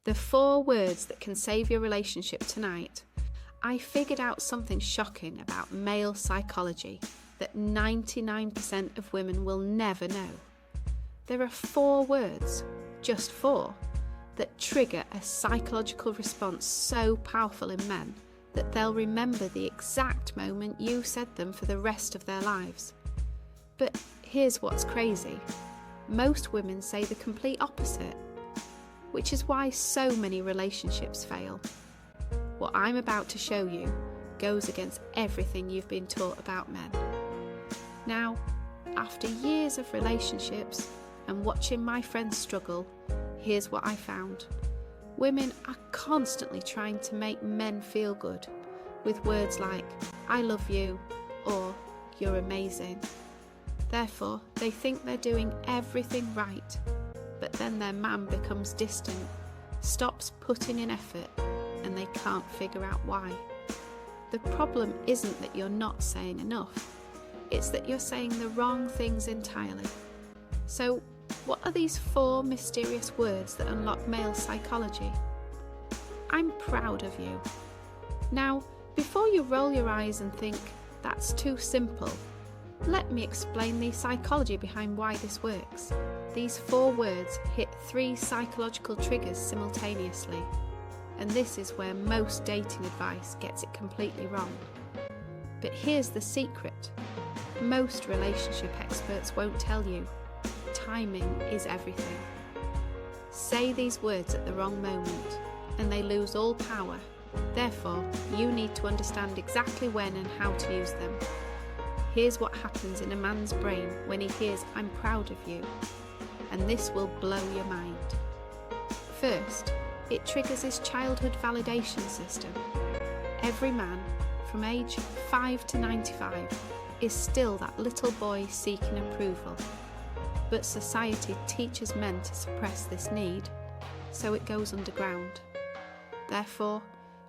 The 4 words that can save your relationship tonight. I figured out something shocking about male psychology that 99% of women will never know. There are 4 words, just 4, that trigger a psychological response so powerful in men that they'll remember the exact moment you said them for the rest of their lives. But here's what's crazy. Most women say the complete opposite, which is why so many relationships fail. What I'm about to show you goes against everything you've been taught about men. Now, after years of relationships and watching my friends struggle, here's what I found. Women are constantly trying to make men feel good with words like, I love you, or you're amazing. Therefore, they think they're doing everything right, but then their man becomes distant, stops putting in effort, and they can't figure out why. The problem isn't that you're not saying enough, it's that you're saying the wrong things entirely. So, what are these 4 mysterious words that unlock male psychology? I'm proud of you. Now, before you roll your eyes and think, that's too simple, let me explain the psychology behind why this works. These 4 words hit 3 psychological triggers simultaneously, and this is where most dating advice gets it completely wrong. But here's the secret. Most relationship experts won't tell you. Timing is everything. Say these words at the wrong moment, and they lose all power. Therefore, you need to understand exactly when and how to use them. Here's what happens in a man's brain when he hears I'm proud of you, and this will blow your mind. First, it triggers his childhood validation system. Every man, from age 5 to 95, is still that little boy seeking approval. But society teaches men to suppress this need, so it goes underground. Therefore,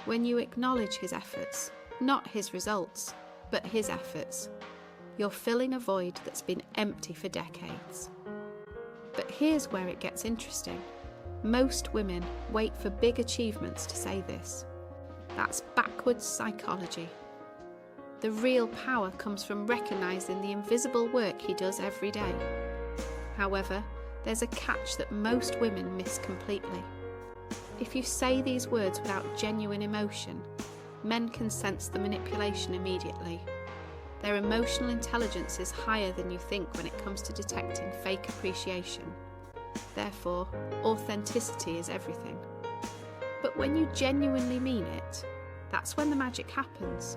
when you acknowledge his efforts, not his results, but his efforts, you're filling a void that's been empty for decades. But here's where it gets interesting. Most women wait for big achievements to say this. That's backwards psychology. The real power comes from recognising the invisible work he does every day. However, there's a catch that most women miss completely. If you say these words without genuine emotion, men can sense the manipulation immediately. Their emotional intelligence is higher than you think when it comes to detecting fake appreciation. Therefore, authenticity is everything. But when you genuinely mean it, that's when the magic happens.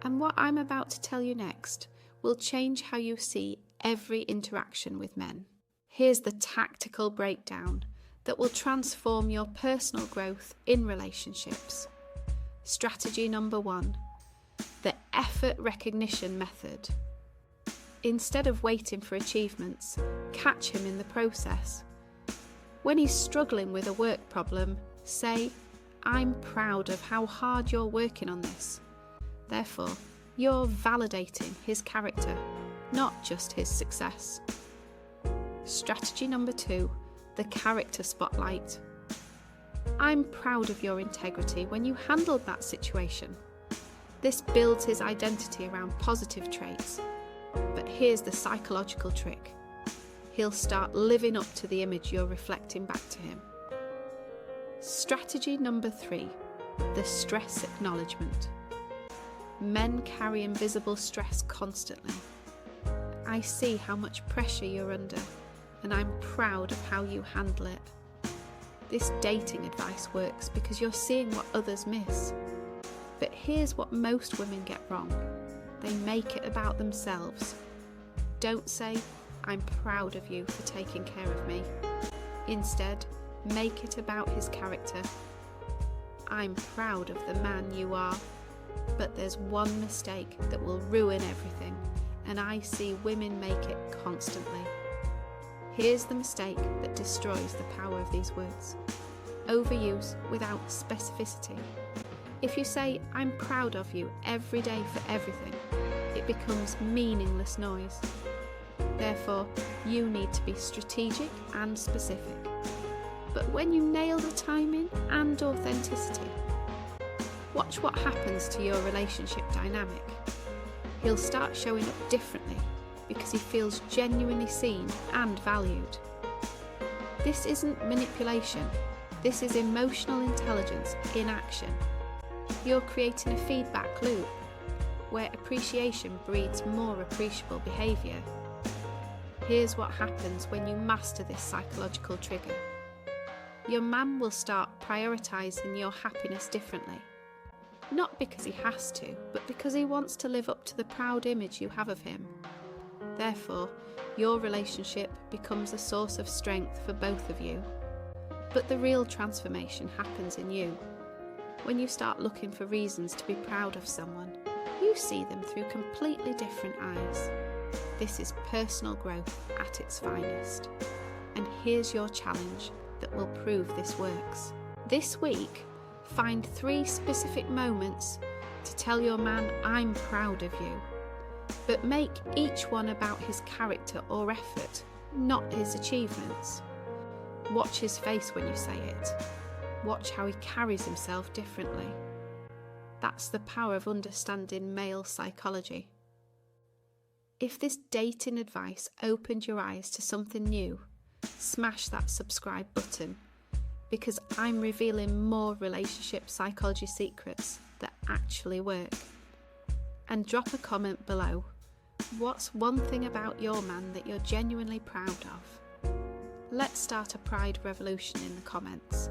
And what I'm about to tell you next will change how you see every interaction with men. Here's the tactical breakdown that will transform your personal growth in relationships. Strategy number 1. The effort recognition method. Instead of waiting for achievements, catch him in the process. When he's struggling with a work problem, say, I'm proud of how hard you're working on this. Therefore, you're validating his character, not just his success. Strategy number 2, the character spotlight. I'm proud of your integrity when you handled that situation. This builds his identity around positive traits. But here's the psychological trick. He'll start living up to the image you're reflecting back to him. Strategy number 3, the stress acknowledgement. Men carry invisible stress constantly. I see how much pressure you're under, and I'm proud of how you handle it. This dating advice works because you're seeing what others miss. But here's what most women get wrong. They make it about themselves. Don't say, I'm proud of you for taking care of me. Instead, make it about his character. I'm proud of the man you are, but there's one mistake that will ruin everything, and I see women make it constantly. Here's the mistake that destroys the power of these words. Overuse without specificity. If you say, I'm proud of you every day for everything, it becomes meaningless noise. Therefore, you need to be strategic and specific. But when you nail the timing, and authenticity. Watch what happens to your relationship dynamic. He'll start showing up differently because he feels genuinely seen and valued. This isn't manipulation, this is emotional intelligence in action. You're creating a feedback loop where appreciation breeds more appreciable behaviour. Here's what happens when you master this psychological trigger. Your man will start prioritising your happiness differently. Not because he has to, but because he wants to live up to the proud image you have of him. Therefore, your relationship becomes a source of strength for both of you. But the real transformation happens in you. When you start looking for reasons to be proud of someone, you see them through completely different eyes. This is personal growth at its finest. And here's your challenge that will prove this works. This week, find 3 specific moments to tell your man, I'm proud of you. But make each one about his character or effort, not his achievements. Watch his face when you say it. Watch how he carries himself differently. That's the power of understanding male psychology. If this dating advice opened your eyes to something new, smash that subscribe button, because I'm revealing more relationship psychology secrets that actually work. And drop a comment below. What's one thing about your man that you're genuinely proud of? Let's start a pride revolution in the comments.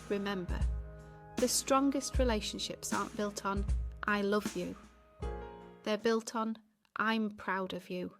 Remember, the strongest relationships aren't built on I love you. They're built on I'm proud of you.